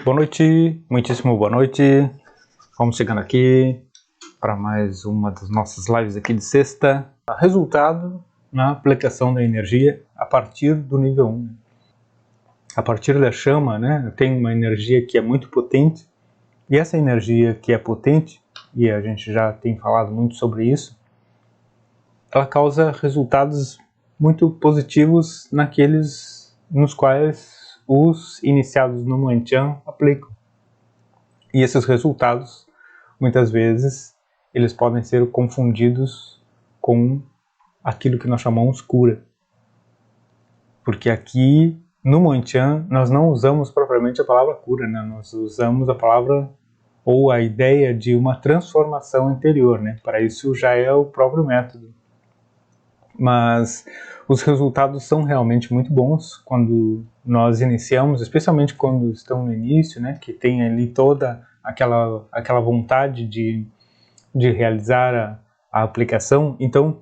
Boa noite, muitíssimo boa noite. Vamos chegando aqui para mais uma das nossas lives aqui de sexta. Resultado na aplicação da energia a partir do nível 1. A partir da chama, né, tem uma energia que é muito potente, e essa energia que é potente, e a gente já tem falado muito sobre isso, ela causa resultados muito positivos naqueles nos quais os iniciados no Muanchan aplicam. E esses resultados, muitas vezes, eles podem ser confundidos com aquilo que nós chamamos cura. Porque aqui, no Muanchan, nós não usamos propriamente a palavra cura, né? Nós usamos a palavra ou a ideia de uma transformação interior, né? Para isso já é o próprio método. Mas os resultados são realmente muito bons quando nós iniciamos, especialmente quando estão no início, né, que tem ali toda aquela vontade de realizar a aplicação. Então,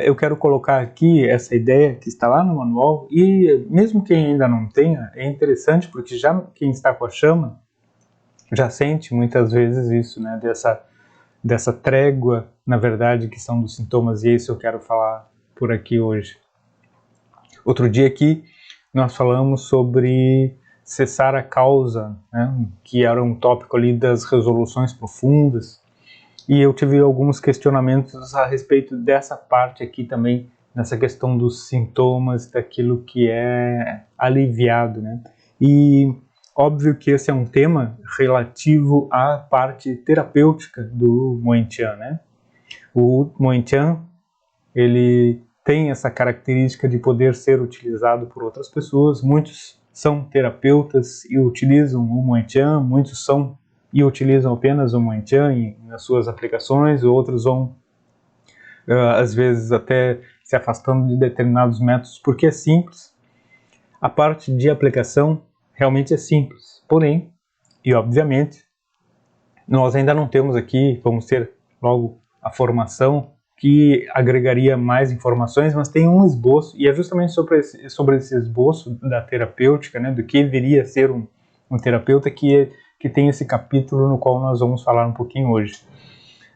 eu quero colocar aqui essa ideia que está lá no manual, e mesmo quem ainda não tenha, é interessante porque já quem está com a chama já sente muitas vezes isso, né, dessa trégua, na verdade, que são dos sintomas, e é isso eu quero falar por aqui hoje. Outro dia aqui nós falamos sobre cessar a causa, né, que era um tópico ali das resoluções profundas, e eu tive alguns questionamentos a respeito dessa parte aqui também, nessa questão dos sintomas, daquilo que é aliviado, né, e óbvio que esse é um tema relativo à parte terapêutica do Muanchan, né? O Muanchan, ele tem essa característica de poder ser utilizado por outras pessoas. Muitos são terapeutas e utilizam o Muanchan, muitos são e utilizam apenas o Muanchan nas suas aplicações, outros vão, às vezes, até se afastando de determinados métodos, porque é simples. A parte de aplicação realmente é simples, porém, e obviamente, nós ainda não temos aqui, vamos ter logo a formação que agregaria mais informações, mas tem um esboço, e é justamente sobre esse esboço da terapêutica, né, do que viria a ser um terapeuta, que tem esse capítulo no qual nós vamos falar um pouquinho hoje.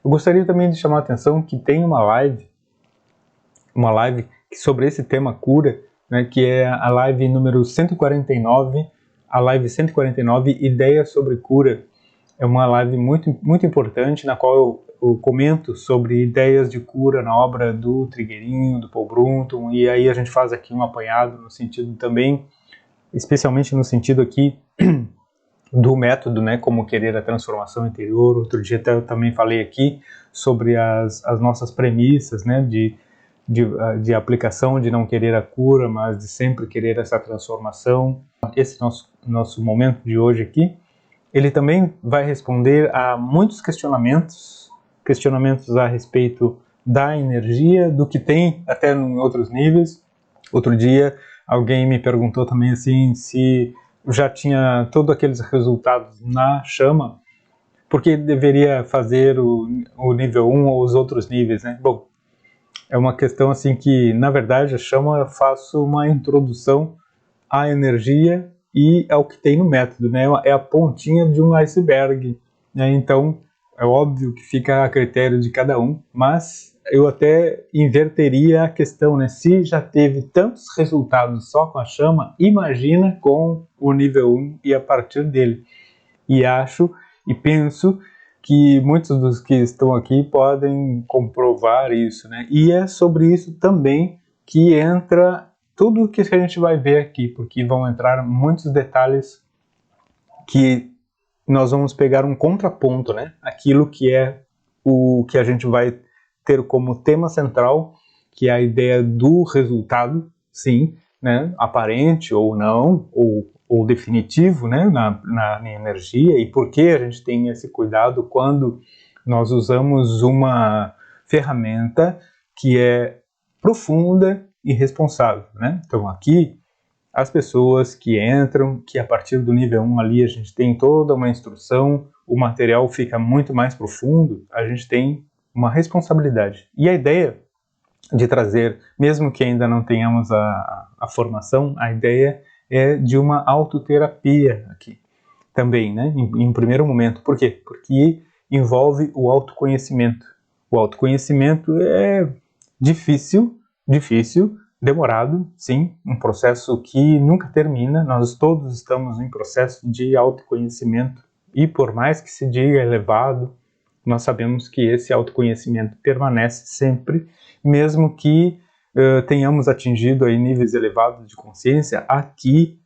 Eu gostaria também de chamar a atenção que tem uma live sobre esse tema cura, né, que é a live número 149, a live 149, Ideias sobre Cura. É uma live muito, muito importante, na qual eu comento sobre ideias de cura na obra do Trigueirinho, do Paul Brunton, e aí a gente faz aqui um apanhado no sentido também, especialmente no sentido aqui do método, né, como querer a transformação interior. Outro dia até eu também falei aqui sobre as nossas premissas, né, de aplicação, de não querer a cura, mas de sempre querer essa transformação. Esse nosso momento de hoje aqui, ele também vai responder a muitos questionamentos a respeito da energia, do que tem até em outros níveis. Outro dia alguém me perguntou também assim, se já tinha todos aqueles resultados na chama, por que deveria fazer o nível 1 ou os outros níveis, né? Bom, é uma questão assim que, na verdade, a chama eu faço uma introdução à energia e ao que tem no método, né? É a pontinha de um iceberg, né? Então, é óbvio que fica a critério de cada um, mas eu até inverteria a questão, né? Se já teve tantos resultados só com a chama, imagina com o nível 1 e a partir dele. E acho e penso que muitos dos que estão aqui podem comprovar isso, né? E é sobre isso também que entra tudo o que a gente vai ver aqui, porque vão entrar muitos detalhes que nós vamos pegar um contraponto, né? Aquilo que é o que a gente vai ter como tema central, que é a ideia do resultado, sim, né? Aparente ou não, ou definitivo, né, na energia, e por que a gente tem esse cuidado quando nós usamos uma ferramenta que é profunda e responsável, né? Então aqui, as pessoas que entram, que a partir do nível 1 ali a gente tem toda uma instrução, o material fica muito mais profundo, a gente tem uma responsabilidade. E a ideia de trazer, mesmo que ainda não tenhamos a formação, a ideia é de uma autoterapia aqui. também, né? Em primeiro momento. Por quê? Porque envolve o autoconhecimento. O autoconhecimento é difícil, demorado, sim, um processo que nunca termina. Nós todos estamos em processo de autoconhecimento e por mais que se diga elevado, nós sabemos que esse autoconhecimento permanece sempre, mesmo que tenhamos atingido aí níveis elevados de consciência aqui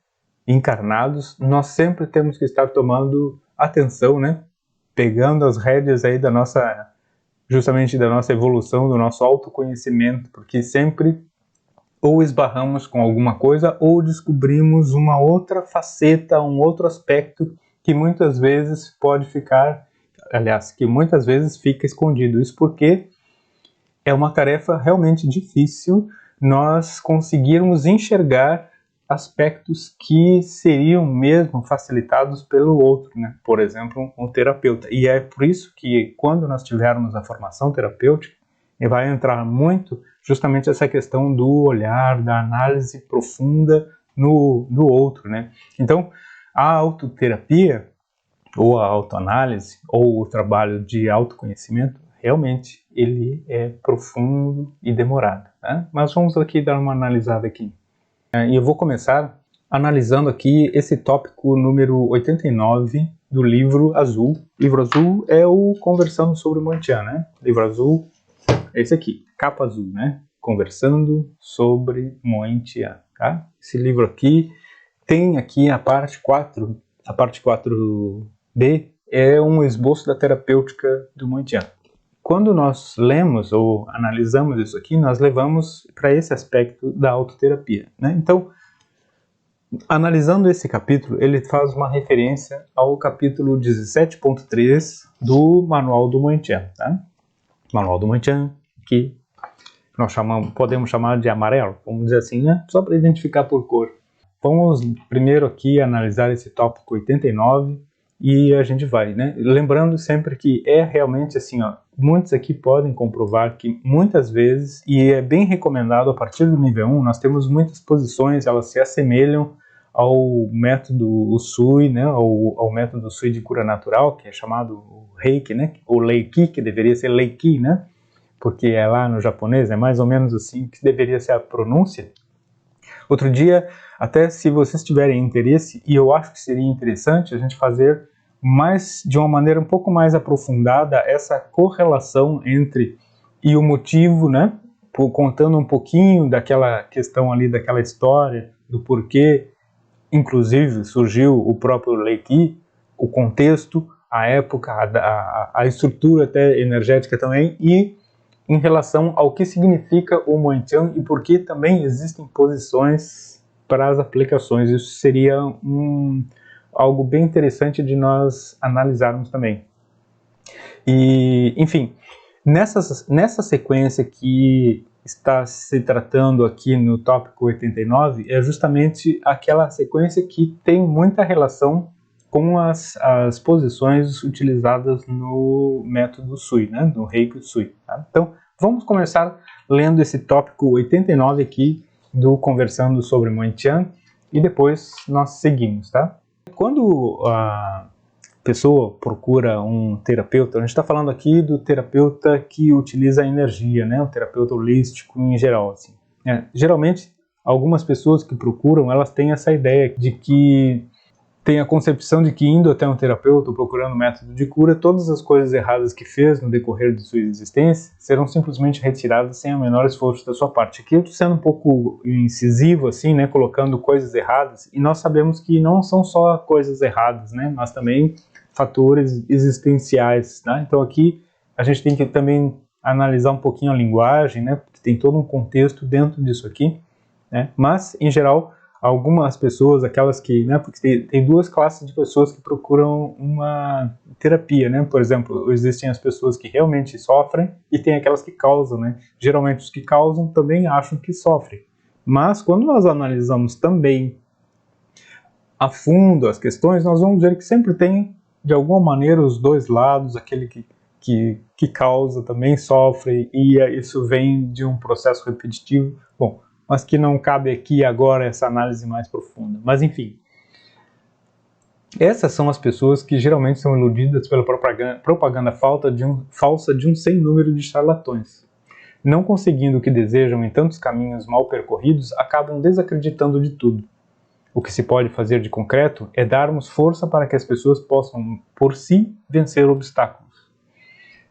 encarnados, nós sempre temos que estar tomando atenção, né? Pegando as rédeas aí da nossa, justamente da nossa evolução, do nosso autoconhecimento, porque sempre ou esbarramos com alguma coisa ou descobrimos uma outra faceta, um outro aspecto que muitas vezes pode ficar, aliás, que muitas vezes fica escondido. Isso porque é uma tarefa realmente difícil nós conseguirmos enxergar aspectos que seriam mesmo facilitados pelo outro, né? Por exemplo, um terapeuta. E é por isso que quando nós tivermos a formação terapêutica, vai entrar muito justamente essa questão do olhar, da análise profunda no outro, né? Então, a autoterapia, ou a autoanálise, ou o trabalho de autoconhecimento, realmente ele é profundo e demorado, né? Mas vamos aqui dar uma analisada aqui. E eu vou começar analisando aqui esse tópico número 89 do livro azul. O livro azul é o Conversando sobre Moitian, né? Livro azul é esse aqui, capa azul, né? Conversando sobre Moitian, tá? Esse livro aqui tem aqui a parte 4, a parte 4b é um esboço da terapêutica do Moitian. Quando nós lemos ou analisamos isso aqui, nós levamos para esse aspecto da autoterapia, né? Então, analisando esse capítulo, ele faz uma referência ao capítulo 17.3 do Manual do Moitian, tá? Manual do Moitian, que nós podemos chamar de amarelo, vamos dizer assim, né? Só para identificar por cor. Vamos primeiro aqui analisar esse tópico 89 e a gente vai, né? Lembrando sempre que é realmente assim, ó, muitos aqui podem comprovar que muitas vezes, e é bem recomendado a partir do nível 1, nós temos muitas posições, elas se assemelham ao método Usui, né? Ao método Usui de cura natural, que é chamado Reiki, né? Ou Reiki, que deveria ser Reiki, né? Porque é lá no japonês, é mais ou menos assim que deveria ser a pronúncia. Outro dia, até se vocês tiverem interesse, e eu acho que seria interessante a gente fazer mais, de uma maneira um pouco mais aprofundada, essa correlação entre, e o motivo, né, contando um pouquinho daquela questão ali, daquela história, do porquê, inclusive, surgiu o próprio Reiki, o contexto, a época, a estrutura até energética também, e em relação ao que significa o Moitian e por que também existem posições para as aplicações. Isso seria algo bem interessante de nós analisarmos também. E, enfim, nessa sequência que está se tratando aqui no tópico 89, é justamente aquela sequência que tem muita relação com as posições utilizadas no método Sui, né, no Reiki Sui. Tá? Então, vamos começar lendo esse tópico 89 aqui do Conversando sobre Moitian e depois nós seguimos, tá? Quando a pessoa procura um terapeuta, a gente está falando aqui do terapeuta que utiliza a energia, né, o terapeuta holístico em geral, assim. Geralmente, algumas pessoas que procuram, elas têm essa ideia de que tem a concepção de que indo até um terapeuta ou procurando um método de cura, todas as coisas erradas que fez no decorrer de sua existência serão simplesmente retiradas sem o menor esforço da sua parte. Aqui eu estou sendo um pouco incisivo, assim, né, colocando coisas erradas, e nós sabemos que não são só coisas erradas, né, mas também fatores existenciais, né? Então aqui a gente tem que também analisar um pouquinho a linguagem, né, porque tem todo um contexto dentro disso aqui, né, mas em geral algumas pessoas, aquelas que, né, porque tem duas classes de pessoas que procuram uma terapia, né, por exemplo, existem as pessoas que realmente sofrem e tem aquelas que causam, né, geralmente os que causam também acham que sofrem, mas quando nós analisamos também a fundo as questões, nós vamos ver que sempre tem, de alguma maneira, os dois lados, aquele que causa também sofre e isso vem de um processo repetitivo, bom, mas que não cabe aqui agora essa análise mais profunda. Mas enfim, Essas são as pessoas que geralmente são iludidas pela propaganda falsa de um sem número de charlatões. Não conseguindo o que desejam em tantos caminhos mal percorridos, acabam desacreditando de tudo. O que se pode fazer de concreto é darmos força para que as pessoas possam, por si, vencer obstáculos.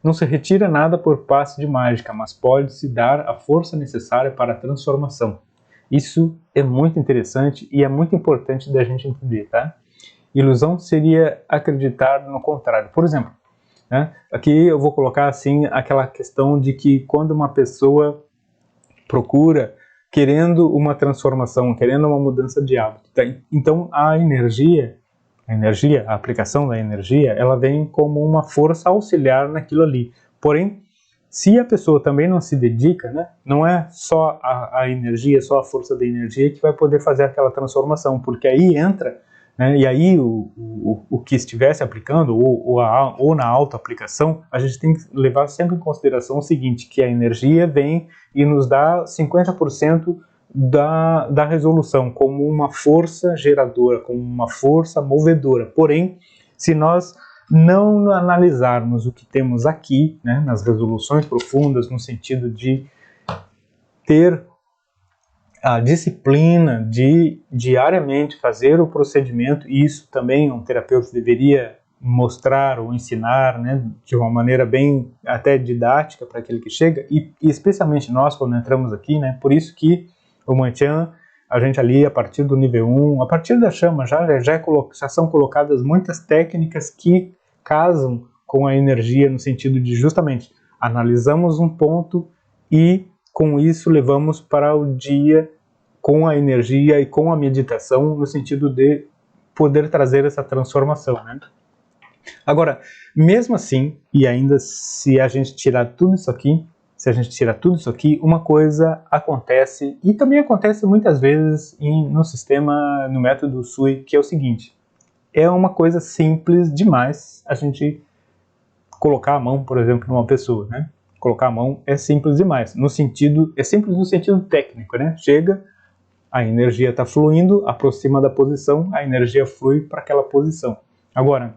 Não se retira nada por passe de mágica, mas pode-se dar a força necessária para a transformação. Isso é muito interessante e é muito importante da gente entender, tá? Ilusão seria acreditar no contrário. Por exemplo, né, aqui eu vou colocar assim aquela questão de que quando uma pessoa procura querendo uma transformação, querendo uma mudança de hábito, tá? Então a energia, a aplicação da energia, ela vem como uma força auxiliar naquilo ali. Porém, se a pessoa também não se dedica, né, não é só a energia, só a força da energia que vai poder fazer aquela transformação, porque aí entra, né, e aí o que estivesse aplicando, ou na auto-aplicação, a gente tem que levar sempre em consideração o seguinte, que a energia vem e nos dá 50% da resolução, como uma força geradora, como uma força movedora. Porém, se nós não analisarmos o que temos aqui, né, nas resoluções profundas, no sentido de ter a disciplina de diariamente fazer o procedimento, e isso também um terapeuta deveria mostrar ou ensinar, né, de uma maneira bem até didática para aquele que chega, e especialmente nós quando entramos aqui, né, por isso que o Mantian, a gente ali a partir do nível 1, a partir da chama já são colocadas muitas técnicas que casam com a energia no sentido de justamente analisamos um ponto e com isso levamos para o dia com a energia e com a meditação no sentido de poder trazer essa transformação, né? Agora, mesmo assim, e ainda se a gente tirar tudo isso aqui, uma coisa acontece, e também acontece muitas vezes no sistema, no método Sui, que é o seguinte, é uma coisa simples demais a gente colocar a mão, por exemplo, numa pessoa, né? Colocar a mão é simples demais, é simples no sentido técnico, né? Chega, a energia está fluindo, aproxima da posição, a energia flui para aquela posição. Agora,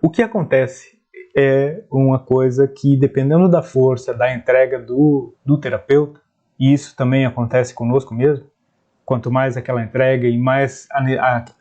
o que acontece é uma coisa que, dependendo da força, da entrega do terapeuta, e isso também acontece conosco mesmo, quanto mais aquela entrega e mais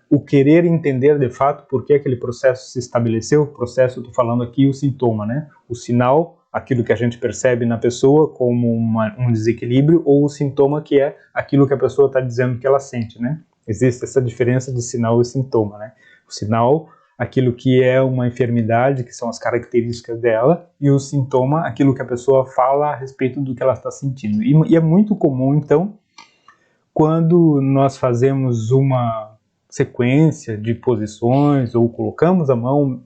o querer entender de fato por que aquele processo se estabeleceu, o processo, eu estou falando aqui o sintoma, né? O sinal, aquilo que a gente percebe na pessoa como um desequilíbrio, ou o sintoma que é aquilo que a pessoa está dizendo que ela sente, né? Existe essa diferença de sinal e sintoma, né? O sinal, aquilo que é uma enfermidade, que são as características dela, e o sintoma, aquilo que a pessoa fala a respeito do que ela está sentindo. E é muito comum, então, quando nós fazemos uma sequência de posições ou colocamos a mão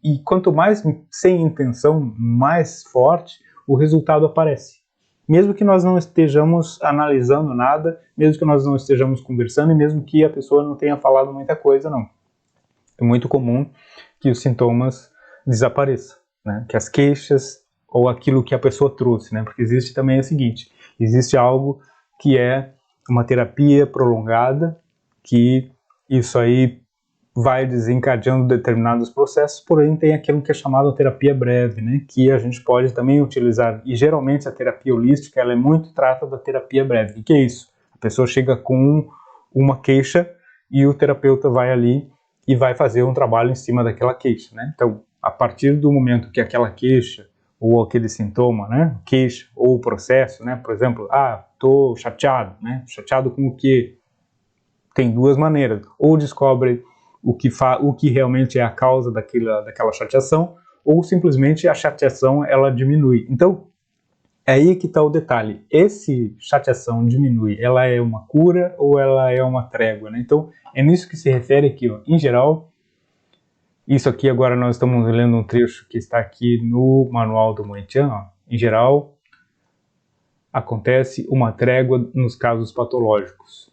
e quanto mais sem intenção, mais forte, o resultado aparece. Mesmo que nós não estejamos analisando nada, mesmo que nós não estejamos conversando e mesmo que a pessoa não tenha falado muita coisa, não. É muito comum que os sintomas desapareçam, né? Que as queixas ou aquilo que a pessoa trouxe, né? Porque existe também o seguinte, existe algo que é uma terapia prolongada, que isso aí vai desencadeando determinados processos, porém tem aquilo que é chamado terapia breve, né, que a gente pode também utilizar, e geralmente a terapia holística, ela é muito trata da terapia breve. O que é isso? A pessoa chega com uma queixa e o terapeuta vai ali e vai fazer um trabalho em cima daquela queixa, né? Então, a partir do momento que aquela queixa ou aquele sintoma, né, queixa ou o processo, né, por exemplo, tô chateado, né, chateado com o quê? Tem duas maneiras, ou descobre o que realmente é a causa daquela chateação, ou simplesmente a chateação ela diminui. Então, é aí que está o detalhe. Esse chateação diminui, ela é uma cura ou ela é uma trégua, né? Então, é nisso que se refere aqui, ó. Em geral, isso aqui agora nós estamos lendo um trecho que está aqui no manual do Moitian, ó. Em geral, acontece uma trégua nos casos patológicos.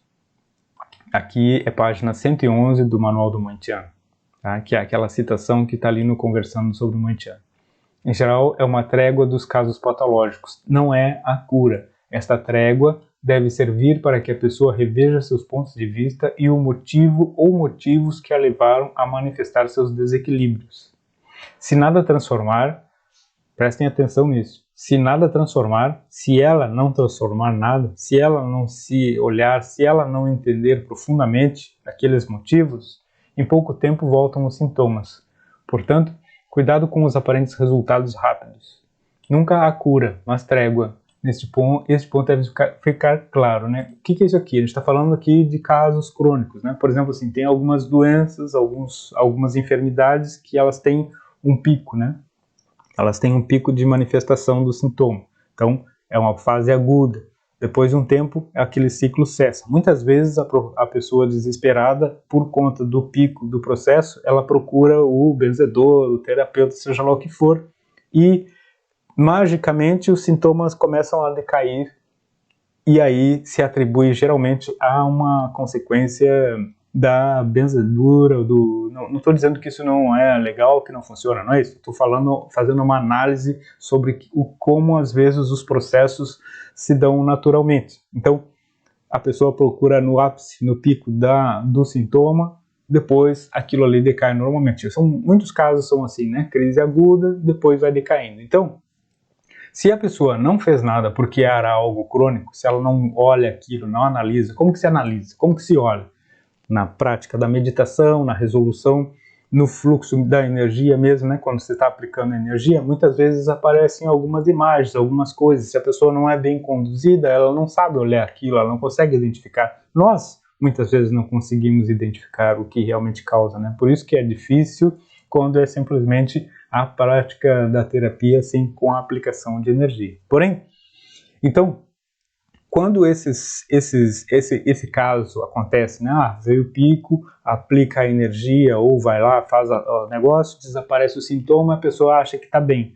Aqui é página 111 do Manual do Moitian, tá? Que é aquela citação que está ali no Conversando sobre o Moitian. Em geral, é uma trégua dos casos patológicos, não é a cura. Esta trégua deve servir para que a pessoa reveja seus pontos de vista e o motivo ou motivos que a levaram a manifestar seus desequilíbrios. Se nada transformar, prestem atenção nisso, se nada transformar, se ela não transformar nada, se ela não se olhar, se ela não entender profundamente aqueles motivos, em pouco tempo voltam os sintomas. Portanto, cuidado com os aparentes resultados rápidos. Nunca há cura, mas trégua. Este ponto deve ficar claro, né? O que é isso aqui? A gente está falando aqui de casos crônicos, né? Por exemplo, assim, tem algumas doenças, algumas enfermidades que elas têm um pico, né? Elas têm um pico de manifestação do sintoma. Então, é uma fase aguda. Depois de um tempo, aquele ciclo cessa. Muitas vezes, a pessoa desesperada, por conta do pico do processo, ela procura o benzedor, o terapeuta, seja lá o que for, e magicamente os sintomas começam a decair, e aí se atribui geralmente a uma consequência da benzedura, não estou dizendo que isso não é legal, que não funciona, não é isso. Estou fazendo uma análise sobre como às vezes os processos se dão naturalmente. Então, a pessoa procura no ápice, no pico do sintoma, depois aquilo ali decai normalmente. Muitos casos são assim, né? Crise aguda, depois vai decaindo. Então, se a pessoa não fez nada porque era algo crônico, se ela não olha aquilo, não analisa, como que se analisa? Como que se olha? Na prática da meditação, na resolução, no fluxo da energia mesmo, né? Quando você está aplicando energia, muitas vezes aparecem algumas imagens, algumas coisas. Se a pessoa não é bem conduzida, ela não sabe olhar aquilo, ela não consegue identificar. Nós, muitas vezes, não conseguimos identificar o que realmente causa, né? Por isso que é difícil quando é simplesmente a prática da terapia, assim, com a aplicação de energia. Porém, então, quando esse caso acontece, né? Veio o pico, aplica a energia ou vai lá, faz o negócio, desaparece o sintoma, a pessoa acha que está bem.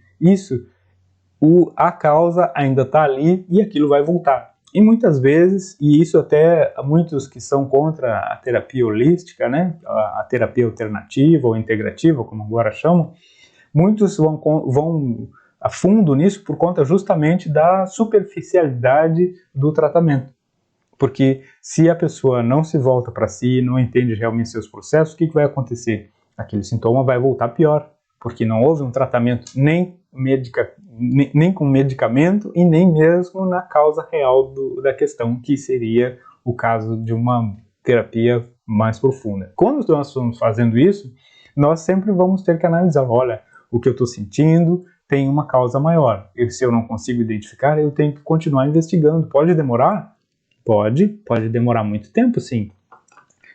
A causa ainda está ali e aquilo vai voltar. E muitas vezes, e isso até muitos que são contra a terapia holística, né? A terapia alternativa ou integrativa, como agora chamam, muitos vão a fundo nisso por conta justamente da superficialidade do tratamento. Porque se a pessoa não se volta para si, não entende realmente seus processos, o que vai acontecer? Aquele sintoma vai voltar pior, porque não houve um tratamento nem com medicamento e nem mesmo na causa real da questão, que seria o caso de uma terapia mais profunda. Quando nós estamos fazendo isso, nós sempre vamos ter que analisar, olha, o que eu estou sentindo tem uma causa maior. E se eu não consigo identificar, eu tenho que continuar investigando. Pode demorar? Pode demorar muito tempo, sim.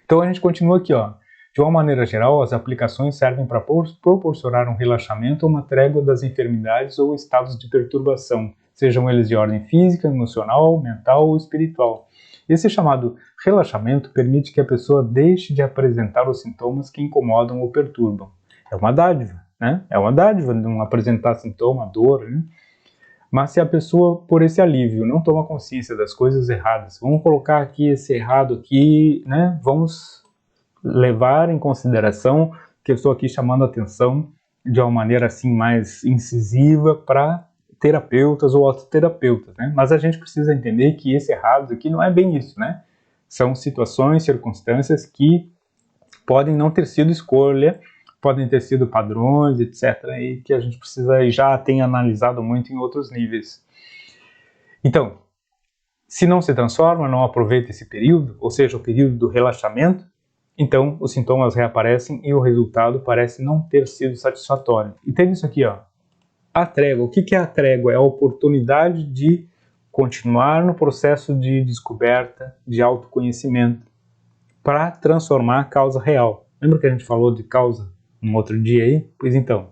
Então a gente continua aqui, ó. De uma maneira geral, as aplicações servem para proporcionar um relaxamento ou uma trégua das enfermidades ou estados de perturbação, sejam eles de ordem física, emocional, mental ou espiritual. Esse chamado relaxamento permite que a pessoa deixe de apresentar os sintomas que incomodam ou perturbam. É uma dádiva, né? É uma dádiva de não apresentar sintoma, dor, né? Mas se a pessoa, por esse alívio, não toma consciência das coisas erradas, vamos colocar aqui esse errado aqui, né? Vamos levar em consideração que eu estou aqui chamando a atenção de uma maneira assim mais incisiva para terapeutas ou autoterapeutas, né? Mas a gente precisa entender que esse errado aqui não é bem isso, né? São situações, circunstâncias que podem não ter sido escolha, podem ter sido padrões, etc., e que a gente precisa e já tem analisado muito em outros níveis. Então, se não se transforma, não aproveita esse período, ou seja, o período do relaxamento, então os sintomas reaparecem e o resultado parece não ter sido satisfatório. E tem isso aqui, ó, a trégua. O que é a trégua? É a oportunidade de continuar no processo de descoberta, de autoconhecimento, para transformar a causa real. Lembra que a gente falou de causa um outro dia aí? Pois então.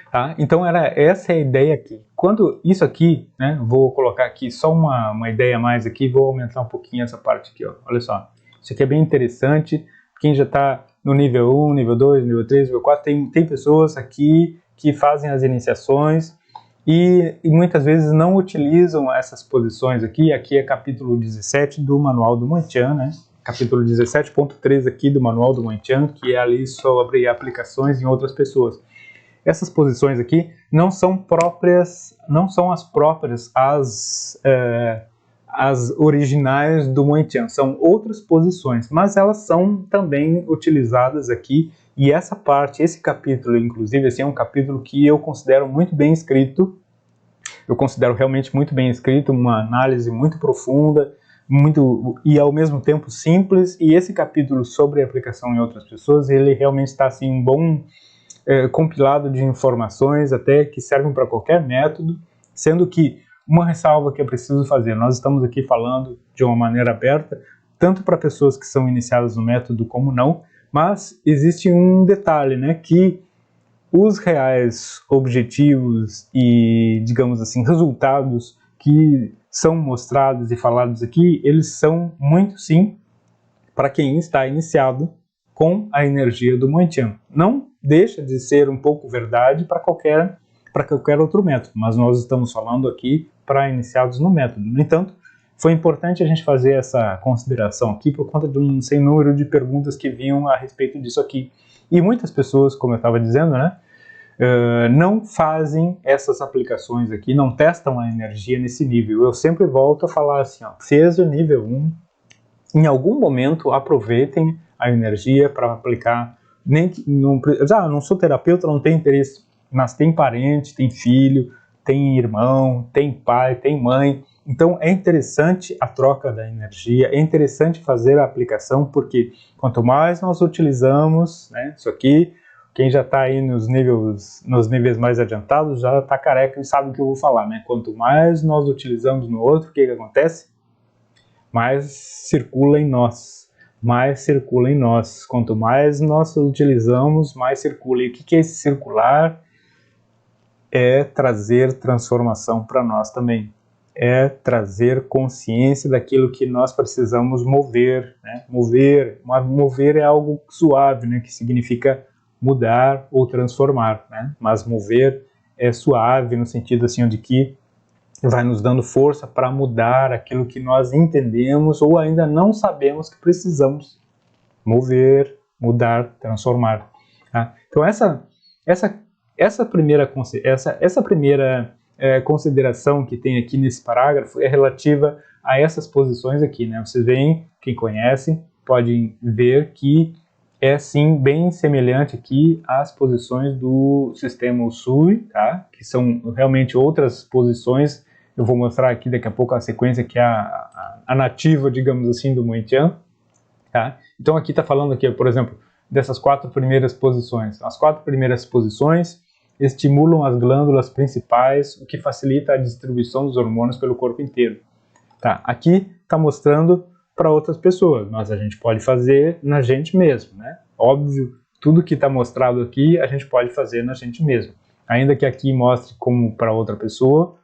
Tá? Então essa é a ideia aqui. Quando isso aqui, né, vou colocar aqui só uma ideia a mais aqui, vou aumentar um pouquinho essa parte aqui, ó. Olha só. Isso aqui é bem interessante. Quem já está no nível 1, nível 2, nível 3, nível 4, tem pessoas aqui que fazem as iniciações e muitas vezes não utilizam essas posições aqui. Aqui é capítulo 17 do Manual do Monchan, né? Capítulo 17.3 aqui do Manual do Monchan, que é ali sobre aplicações em outras pessoas. Essas posições aqui não são próprias, não são as próprias as originais do Moitian, são outras posições, mas elas são também utilizadas aqui, e essa parte, esse capítulo, inclusive, assim, é um capítulo que eu considero muito bem escrito, eu considero realmente muito bem escrito, uma análise muito profunda, e ao mesmo tempo simples, e esse capítulo sobre aplicação em outras pessoas, ele realmente está assim, um bom compilado de informações, até que servem para qualquer método, sendo que uma ressalva que é preciso fazer, nós estamos aqui falando de uma maneira aberta, tanto para pessoas que são iniciadas no método como não, mas existe um detalhe, né, que os reais objetivos e, digamos assim, resultados que são mostrados e falados aqui, eles são muito sim para quem está iniciado com a energia do Moitian. Não deixa de ser um pouco verdade para qualquer outro método, mas nós estamos falando aqui para iniciados no método. No entanto, foi importante a gente fazer essa consideração aqui por conta de um sem número de perguntas que vinham a respeito disso aqui. E muitas pessoas, como eu estava dizendo, né, não fazem essas aplicações aqui, não testam a energia nesse nível. Eu sempre volto a falar assim, ó, fez o nível 1, em algum momento aproveitem a energia para aplicar. Não sou terapeuta, não tenho interesse, mas tem parente, tem filho, tem irmão, tem pai, tem mãe. Então é interessante a troca da energia, é interessante fazer a aplicação, porque quanto mais nós utilizamos, né, isso aqui, quem já está aí nos níveis mais adiantados já está careca e sabe o que eu vou falar, né? Quanto mais nós utilizamos no outro, o que acontece? Mais circula em nós. Mais circula em nós. Quanto mais nós utilizamos, mais circula. E o que é esse circular? É trazer transformação para nós também. É trazer consciência daquilo que nós precisamos mover, né? Mover é algo suave, né? Que significa mudar ou transformar, né? Mas mover é suave no sentido assim de que vai nos dando força para mudar aquilo que nós entendemos ou ainda não sabemos que precisamos mover, mudar, transformar. Tá? Então essa primeira consideração que tem aqui nesse parágrafo é relativa a essas posições aqui, né? Vocês veem, quem conhece, podem ver que é sim bem semelhante aqui às posições do sistema Usui, tá? Que são realmente outras posições. Eu vou mostrar aqui daqui a pouco a sequência que é a nativa, digamos assim, do Moitian. Tá? Então aqui está falando aqui, por exemplo, dessas 4 primeiras posições. As 4 primeiras posições estimulam as glândulas principais, o que facilita a distribuição dos hormônios pelo corpo inteiro. Tá? Aqui está mostrando para outras pessoas, mas a gente pode fazer na gente mesmo, né? Óbvio, tudo que está mostrado aqui a gente pode fazer na gente mesmo. Ainda que aqui mostre como para outra pessoa,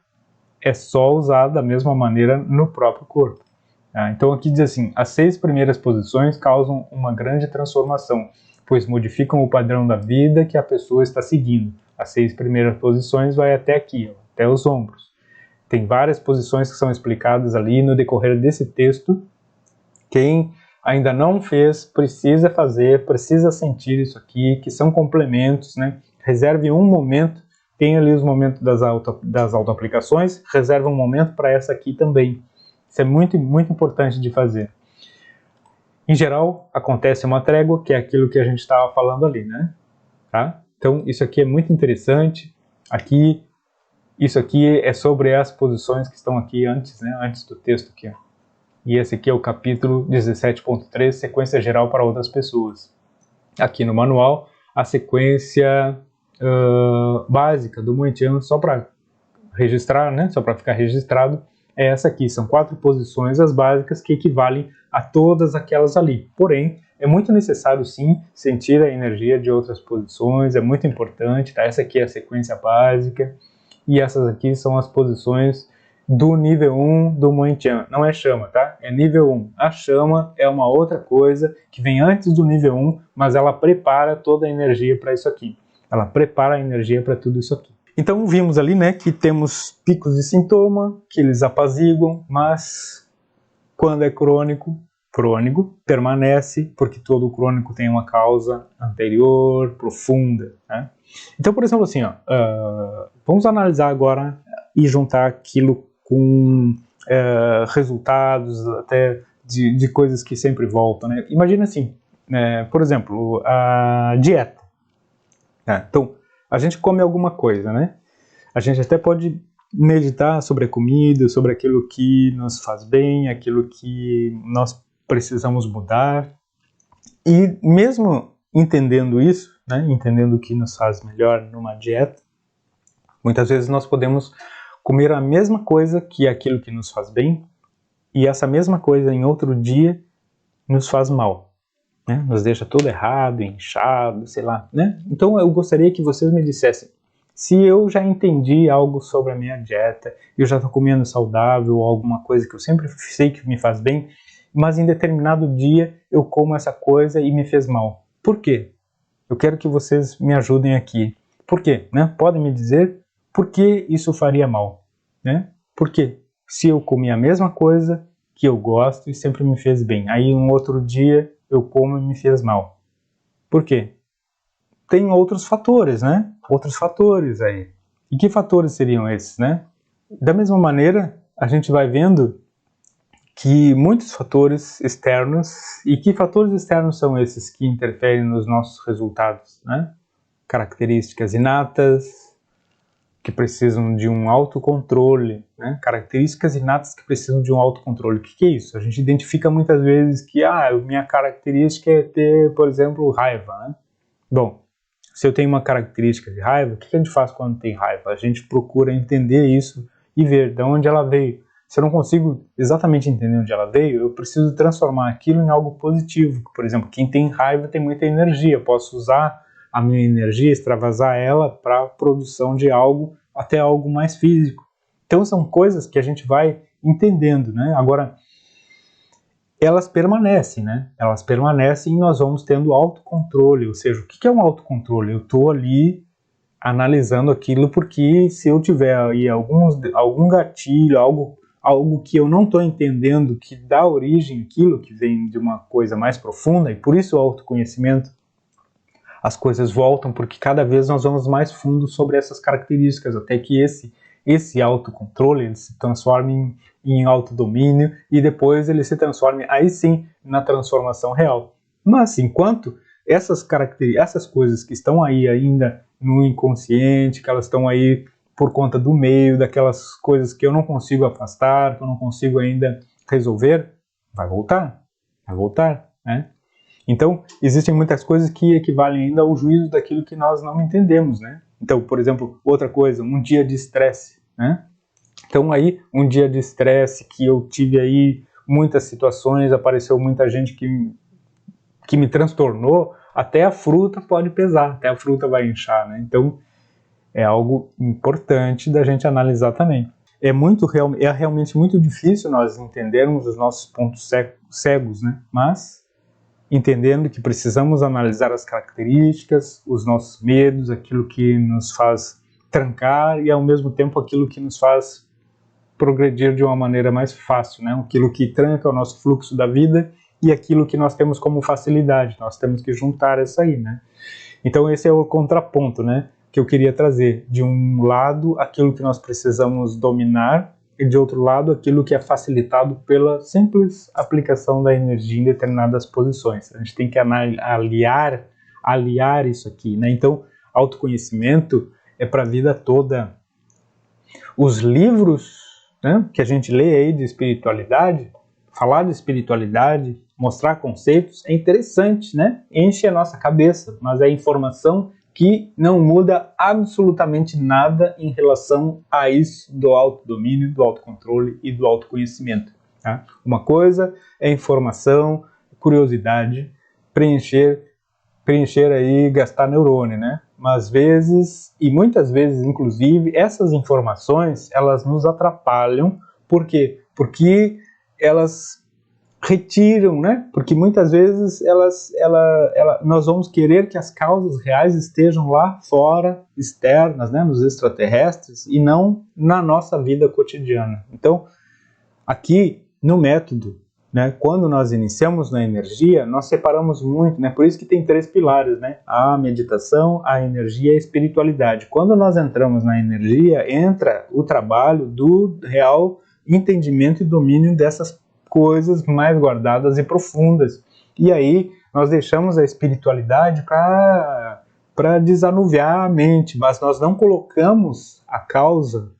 é só usar da mesma maneira no próprio corpo. Tá? Então aqui diz assim, as 6 primeiras posições causam uma grande transformação, pois modificam o padrão da vida que a pessoa está seguindo. As 6 primeiras posições vai até aqui, ó, até os ombros. Tem várias posições que são explicadas ali no decorrer desse texto. Quem ainda não fez, precisa fazer, precisa sentir isso aqui, que são complementos, né? Reserve um momento, tem ali os momentos das autoaplicações, reserva um momento para essa aqui também. Isso é muito, muito importante de fazer. Em geral, acontece uma trégua, que é aquilo que a gente estava falando ali, né? Tá? Então, isso aqui é muito interessante. Aqui, isso aqui é sobre as posições que estão aqui antes, né? Antes do texto aqui, ó. E esse aqui é o capítulo 17.3, sequência geral para outras pessoas. Aqui no manual, a sequência básica do Moitian, só para registrar, né? Só para ficar registrado, é essa aqui. São 4 posições, as básicas, que equivalem a todas aquelas ali. Porém, é muito necessário, sim, sentir a energia de outras posições, é muito importante, tá? Essa aqui é a sequência básica, e essas aqui são as posições do nível 1 do Moitian. Não é chama, tá? É nível 1. A chama é uma outra coisa que vem antes do nível 1, mas ela prepara toda a energia para isso aqui. Ela prepara a energia para tudo isso aqui. Então vimos ali, né, que temos picos de sintoma, que eles apaziguam, mas quando é crônico permanece, porque todo crônico tem uma causa anterior, profunda, né? Então, por exemplo, assim, ó, vamos analisar agora e juntar aquilo com resultados, até de coisas que sempre voltam, né? Imagina assim, por exemplo, a dieta. Então, a gente come alguma coisa, né? A gente até pode meditar sobre a comida, sobre aquilo que nos faz bem, aquilo que nós precisamos mudar. E mesmo entendendo isso, né, entendendo o que nos faz melhor numa dieta, muitas vezes nós podemos comer a mesma coisa que aquilo que nos faz bem, e essa mesma coisa em outro dia nos faz mal, né? Nos deixa todo errado, inchado, sei lá, né? Então eu gostaria que vocês me dissessem, se eu já entendi algo sobre a minha dieta, eu já estou comendo saudável, ou alguma coisa que eu sempre sei que me faz bem, mas em determinado dia eu como essa coisa e me fez mal. Por quê? Eu quero que vocês me ajudem aqui. Por quê? Né? Podem me dizer por que isso faria mal? Né? Por quê? Se eu comi a mesma coisa que eu gosto e sempre me fez bem, aí um outro dia eu como e me fez mal. Por quê? Tem outros fatores, né? Outros fatores aí. E que fatores seriam esses, né? Da mesma maneira, a gente vai vendo que muitos fatores externos, e que fatores externos são esses que interferem nos nossos resultados, né? Características inatas, que precisam de um autocontrole, né? Características inatas que precisam de um autocontrole. O que é isso? A gente identifica muitas vezes que, minha característica é ter, por exemplo, raiva, né? Bom, se eu tenho uma característica de raiva, o que a gente faz quando tem raiva? A gente procura entender isso e ver de onde ela veio. Se eu não consigo exatamente entender onde ela veio, eu preciso transformar aquilo em algo positivo. Por exemplo, quem tem raiva tem muita energia. Eu posso usar a minha energia, extravasar ela para a produção de algo, até algo mais físico. Então são coisas que a gente vai entendendo, né? Agora, elas permanecem, né? Elas permanecem e nós vamos tendo autocontrole. Ou seja, o que é um autocontrole? Eu estou ali analisando aquilo porque se eu tiver aí algum gatilho, algo que eu não estou entendendo, que dá origem àquilo, que vem de uma coisa mais profunda, e por isso o autoconhecimento, as coisas voltam, porque cada vez nós vamos mais fundo sobre essas características, até que esse autocontrole ele se transforme em autodomínio e depois ele se transforme, aí sim, na transformação real. Mas, enquanto essas coisas que estão aí ainda no inconsciente, que elas estão aí por conta do meio, daquelas coisas que eu não consigo afastar, que eu não consigo ainda resolver, vai voltar, né? Então, existem muitas coisas que equivalem ainda ao juízo daquilo que nós não entendemos, né? Então, por exemplo, outra coisa, um dia de estresse, né? Então aí, um dia de estresse que eu tive aí muitas situações, apareceu muita gente que me transtornou, até a fruta pode pesar, até a fruta vai inchar, né? Então, é algo importante da gente analisar também. É realmente muito difícil nós entendermos os nossos pontos cegos, né? Mas entendendo que precisamos analisar as características, os nossos medos, aquilo que nos faz trancar e ao mesmo tempo aquilo que nos faz progredir de uma maneira mais fácil, né? Aquilo que tranca o nosso fluxo da vida e aquilo que nós temos como facilidade. Nós temos que juntar isso aí, né? Então esse é o contraponto, né? Que eu queria trazer. De um lado, aquilo que nós precisamos dominar e de outro lado, aquilo que é facilitado pela simples aplicação da energia em determinadas posições. A gente tem que aliar isso aqui, né? Então, autoconhecimento é para a vida toda. Os livros, né, que a gente lê aí de espiritualidade, falar de espiritualidade, mostrar conceitos, é interessante, né? Enche a nossa cabeça, mas é informação que não muda absolutamente nada em relação a isso do autodomínio, do autocontrole e do autoconhecimento. Tá? Uma coisa é informação, curiosidade, preencher aí, gastar neurônio, né? Mas muitas vezes, inclusive, essas informações, elas nos atrapalham. Por quê? Porque elas retiram, né? Porque muitas vezes nós vamos querer que as causas reais estejam lá fora, externas, né? Nos extraterrestres, e não na nossa vida cotidiana. Então, aqui no método, né, quando nós iniciamos na energia, nós separamos muito, né? Por isso que tem 3 pilares, né? A meditação, a energia e a espiritualidade. Quando nós entramos na energia, entra o trabalho do real entendimento e domínio dessas coisas mais guardadas e profundas. E aí nós deixamos a espiritualidade para desanuviar a mente, mas nós não colocamos a causa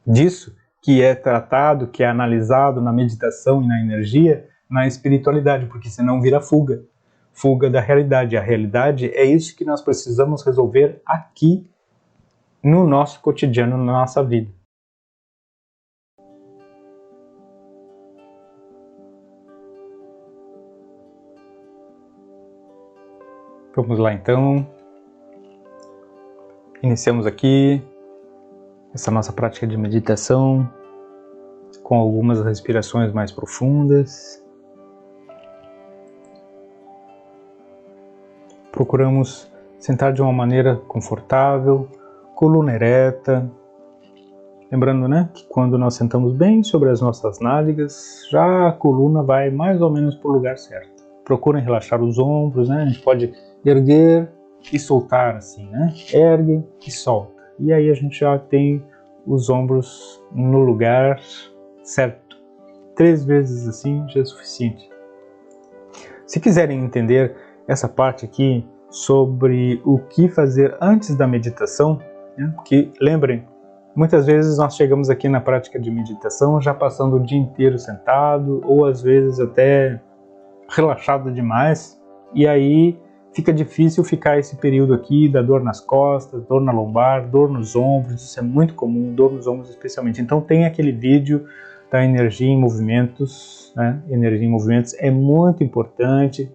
disso, que é tratado, que é analisado na meditação e na energia, na espiritualidade, porque senão vira fuga da realidade. A realidade é isso que nós precisamos resolver aqui no nosso cotidiano, na nossa vida. Vamos lá então. Iniciamos aqui essa nossa prática de meditação com algumas respirações mais profundas. Procuramos sentar de uma maneira confortável, coluna ereta. Lembrando, né, que quando nós sentamos bem sobre as nossas nádegas, já a coluna vai mais ou menos para o lugar certo. Procurem relaxar os ombros, né? A gente pode erguer e soltar assim, né? Ergue e solta. E aí a gente já tem os ombros no lugar certo. 3 vezes assim já é suficiente. Se quiserem entender essa parte aqui sobre o que fazer antes da meditação, né? Porque lembrem, muitas vezes nós chegamos aqui na prática de meditação já passando o dia inteiro sentado, ou às vezes até relaxado demais, e aí fica difícil ficar esse período aqui da dor nas costas, dor na lombar, dor nos ombros. Isso é muito comum, dor nos ombros especialmente. Então tem aquele vídeo da energia em movimentos, né? Energia em movimentos é muito importante,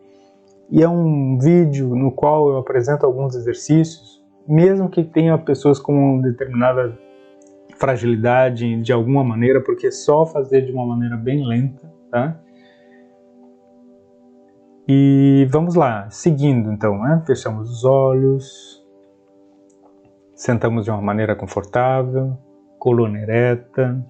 e é um vídeo no qual eu apresento alguns exercícios, mesmo que tenha pessoas com determinada fragilidade de alguma maneira, porque é só fazer de uma maneira bem lenta, tá? E vamos lá, seguindo então, né? Fechamos os olhos, sentamos de uma maneira confortável, coluna ereta,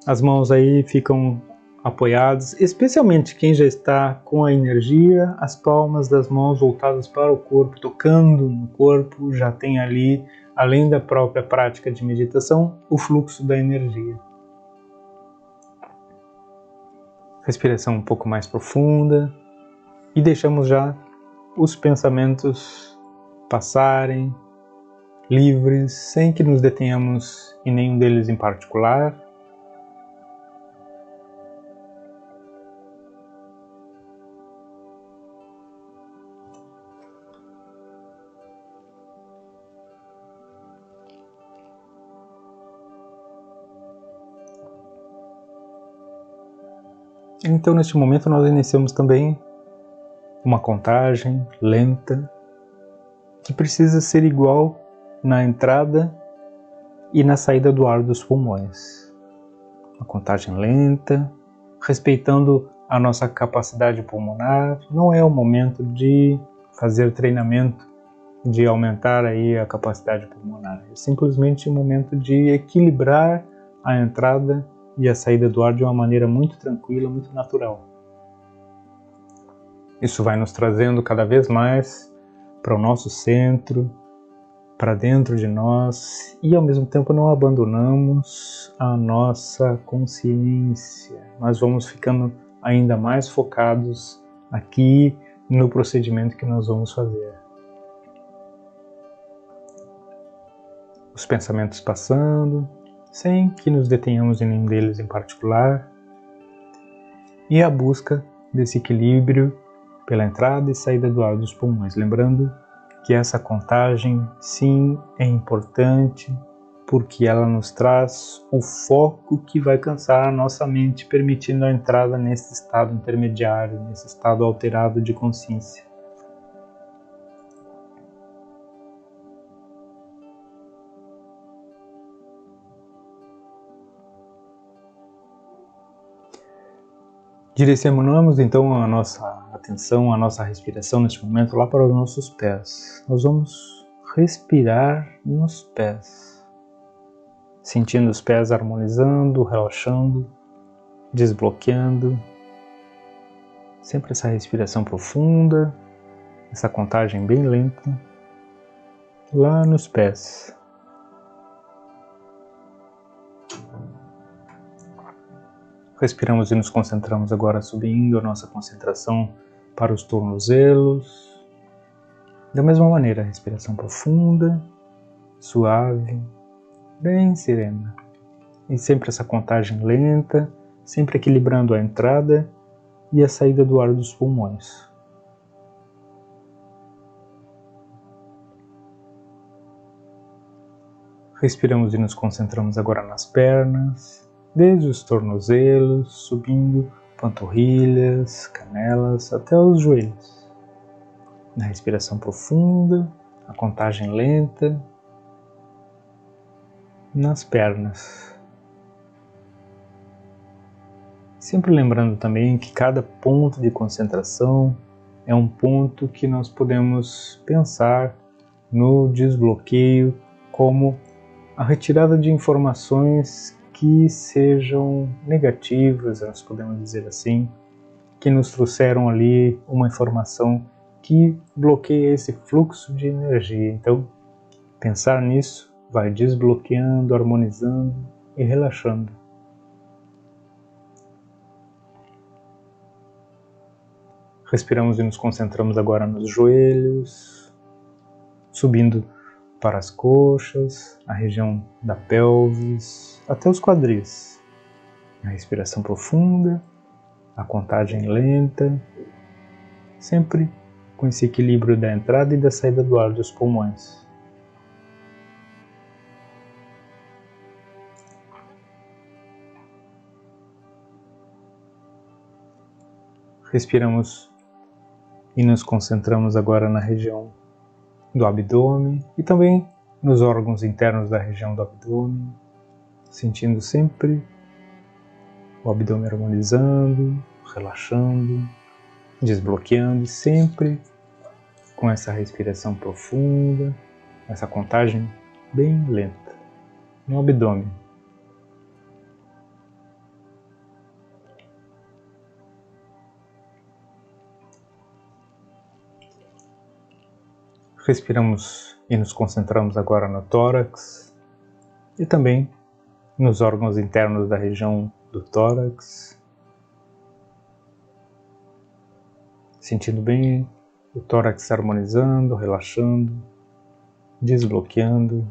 as mãos aí ficam apoiadas, especialmente quem já está com a energia, as palmas das mãos voltadas para o corpo, tocando no corpo, já tem ali, além da própria prática de meditação, o fluxo da energia. Respiração um pouco mais profunda. E deixamos já os pensamentos passarem, livres, sem que nos detenhamos em nenhum deles em particular. Então, neste momento, nós iniciamos também uma contagem lenta, que precisa ser igual na entrada e na saída do ar dos pulmões. Uma contagem lenta, respeitando a nossa capacidade pulmonar. Não é o momento de fazer treinamento, de aumentar aí a capacidade pulmonar. É simplesmente o momento de equilibrar a entrada e a saída do ar de uma maneira muito tranquila, muito natural. Isso vai nos trazendo cada vez mais para o nosso centro, para dentro de nós, e ao mesmo tempo não abandonamos a nossa consciência. Nós vamos ficando ainda mais focados aqui no procedimento que nós vamos fazer. Os pensamentos passando, sem que nos detenhamos em nenhum deles em particular, e a busca desse equilíbrio pela entrada e saída do ar dos pulmões. Lembrando que essa contagem, sim, é importante, porque ela nos traz o foco que vai cansar a nossa mente, permitindo a entrada nesse estado intermediário, nesse estado alterado de consciência. Direcionamos então a nossa atenção, a nossa respiração neste momento lá para os nossos pés. Nós vamos respirar nos pés, sentindo os pés harmonizando, relaxando, desbloqueando. Sempre essa respiração profunda, essa contagem bem lenta, lá nos pés. Respiramos e nos concentramos agora subindo a nossa concentração para os tornozelos. Da mesma maneira, respiração profunda, suave, bem serena. E sempre essa contagem lenta, sempre equilibrando a entrada e a saída do ar dos pulmões. Respiramos e nos concentramos agora nas pernas, desde os tornozelos, subindo panturrilhas, canelas, até os joelhos. Na respiração profunda, a contagem lenta, nas pernas. Sempre lembrando também que cada ponto de concentração é um ponto que nós podemos pensar no desbloqueio como a retirada de informações que sejam negativas, nós podemos dizer assim, que nos trouxeram ali uma informação que bloqueia esse fluxo de energia. Então, pensar nisso vai desbloqueando, harmonizando e relaxando. Respiramos e nos concentramos agora nos joelhos, subindo para as coxas, a região da pelvis, até os quadris. A respiração profunda, a contagem lenta, sempre com esse equilíbrio da entrada e da saída do ar dos pulmões. Respiramos e nos concentramos agora na região do abdômen e também nos órgãos internos da região do abdômen, sentindo sempre o abdômen harmonizando, relaxando, desbloqueando e sempre com essa respiração profunda, essa contagem bem lenta no abdômen. Respiramos e nos concentramos agora no tórax e também nos órgãos internos da região do tórax, sentindo bem o tórax harmonizando, relaxando, desbloqueando.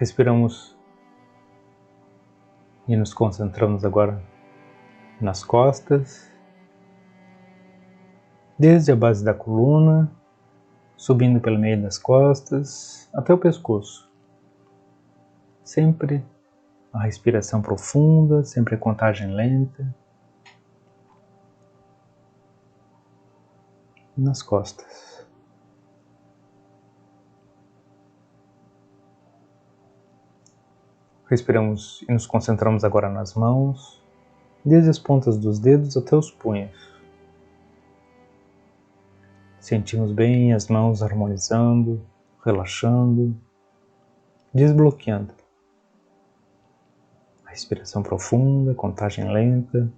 Respiramos e nos concentramos agora nas costas, desde a base da coluna, subindo pelo meio das costas até o pescoço. Sempre a respiração profunda, sempre a contagem lenta nas costas. Respiramos e nos concentramos agora nas mãos, desde as pontas dos dedos até os punhos. Sentimos bem as mãos harmonizando, relaxando, desbloqueando. A respiração profunda, contagem lenta.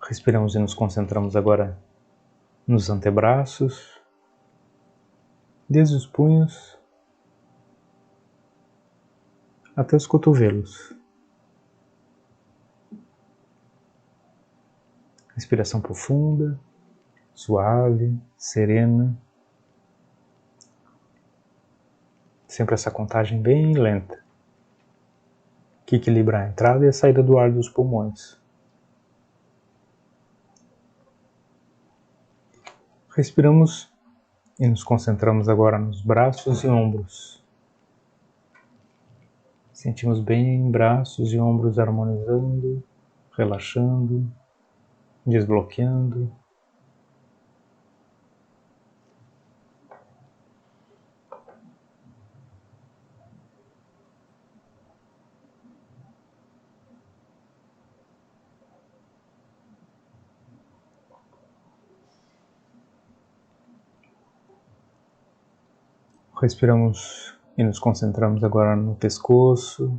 Respiramos e nos concentramos agora nos antebraços, desde os punhos até os cotovelos. Respiração profunda, suave, serena. Sempre essa contagem bem lenta, que equilibra a entrada e a saída do ar dos pulmões. Respiramos e nos concentramos agora nos braços e ombros. Sentimos bem braços e ombros harmonizando, relaxando, desbloqueando. Respiramos E nos concentramos agora no pescoço,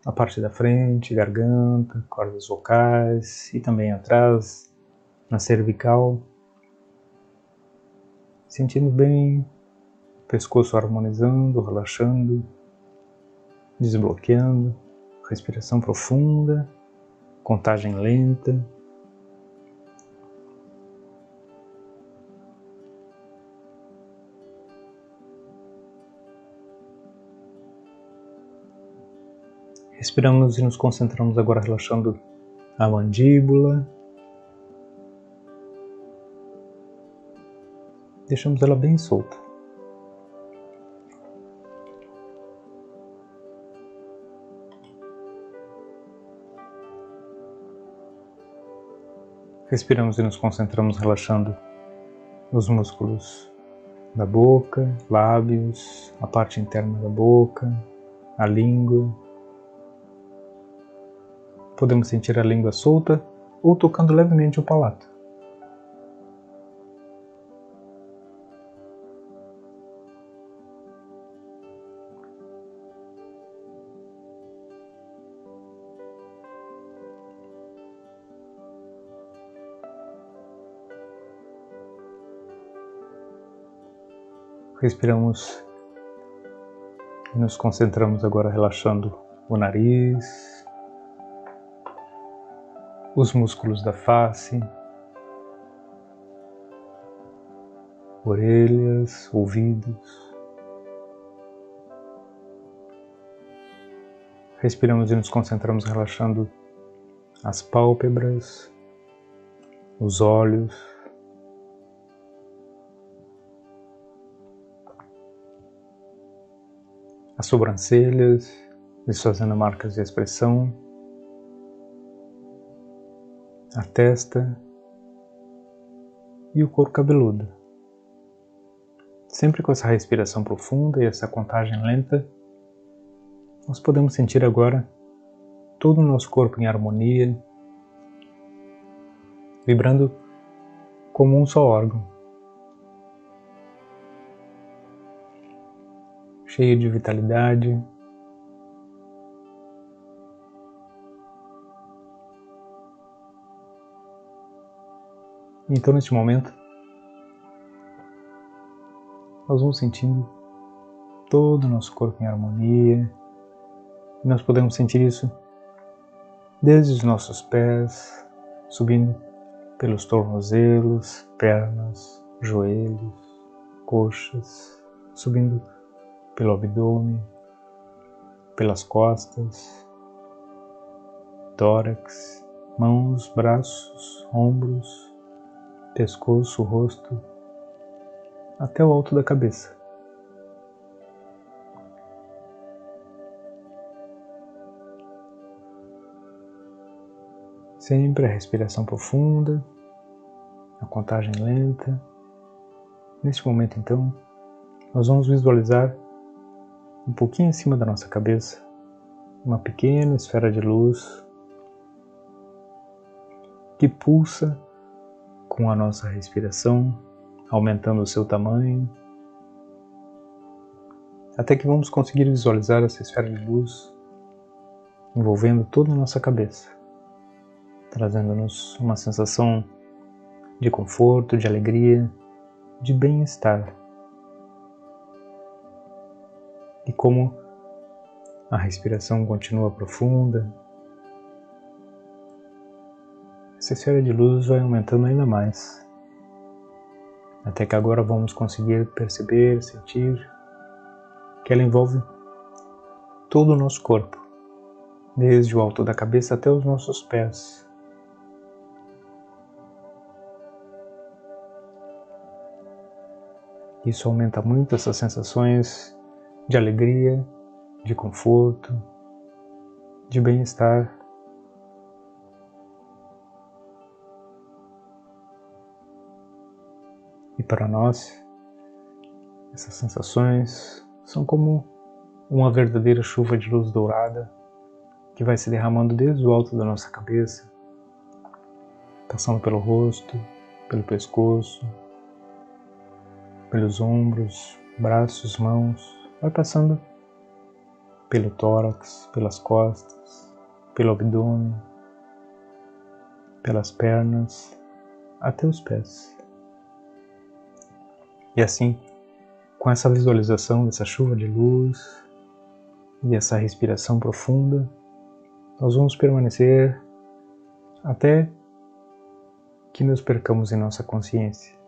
a parte da frente, garganta, cordas vocais e também atrás, na cervical. Sentindo bem o pescoço harmonizando, relaxando, desbloqueando, respiração profunda, contagem lenta. Respiramos e nos concentramos agora relaxando a mandíbula. Deixamos ela bem solta. Respiramos e nos concentramos relaxando os músculos da boca, lábios, a parte interna da boca, a língua. Podemos sentir a língua solta ou tocando levemente o palato. Respiramos e nos concentramos agora relaxando o nariz, os músculos da face, orelhas, ouvidos. Respiramos e nos concentramos relaxando as pálpebras, os olhos, as sobrancelhas, desfazendo marcas de expressão, a testa e o couro cabeludo. Sempre com essa respiração profunda e essa contagem lenta, nós podemos sentir agora todo o nosso corpo em harmonia, vibrando como um só órgão, cheio de vitalidade. Então, neste momento, nós vamos sentindo todo o nosso corpo em harmonia, e nós podemos sentir isso desde os nossos pés, subindo pelos tornozelos, pernas, joelhos, coxas, subindo pelo abdômen, pelas costas, tórax, mãos, braços, ombros, pescoço, rosto, até o alto da cabeça. Sempre a respiração profunda, a contagem lenta. Neste momento, então, nós vamos visualizar um pouquinho acima da nossa cabeça uma pequena esfera de luz que pulsa com a nossa respiração, aumentando o seu tamanho, até que vamos conseguir visualizar essa esfera de luz envolvendo toda a nossa cabeça, trazendo-nos uma sensação de conforto, de alegria, de bem-estar. E como a respiração continua profunda, essa esfera de luz vai aumentando ainda mais, até que agora vamos conseguir perceber, sentir que ela envolve todo o nosso corpo, desde o alto da cabeça até os nossos pés. Isso aumenta muito essas sensações de alegria, de conforto, de bem-estar. E para nós, essas sensações são como uma verdadeira chuva de luz dourada que vai se derramando desde o alto da nossa cabeça, passando pelo rosto, pelo pescoço, pelos ombros, braços, mãos, vai passando pelo tórax, pelas costas, pelo abdômen, pelas pernas, até os pés. E assim, com essa visualização dessa chuva de luz e essa respiração profunda, nós vamos permanecer até que nos percamos em nossa consciência.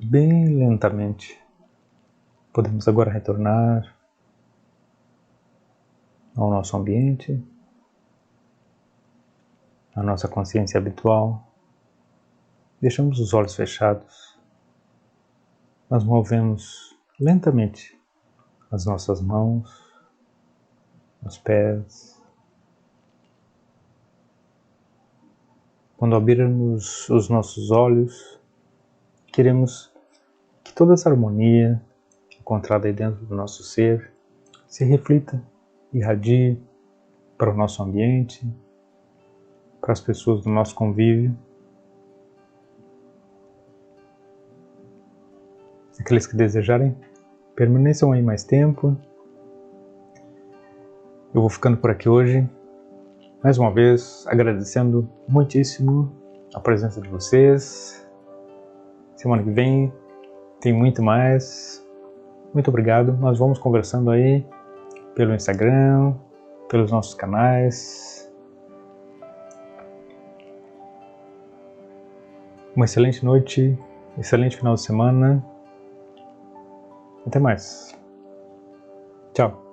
Bem lentamente, podemos agora retornar ao nosso ambiente, à nossa consciência habitual. Deixamos os olhos fechados. Nós movemos lentamente as nossas mãos, os pés, quando abrirmos os nossos olhos, queremos que toda essa harmonia encontrada aí dentro do nosso ser se reflita, irradie para o nosso ambiente, para as pessoas do nosso convívio. Aqueles que desejarem, permaneçam aí mais tempo. Eu vou ficando por aqui hoje, mais uma vez agradecendo muitíssimo a presença de vocês. Semana que vem tem muito mais. Muito obrigado. Nós vamos conversando aí pelo Instagram, pelos nossos canais. Uma excelente noite, excelente final de semana. Até mais. Tchau.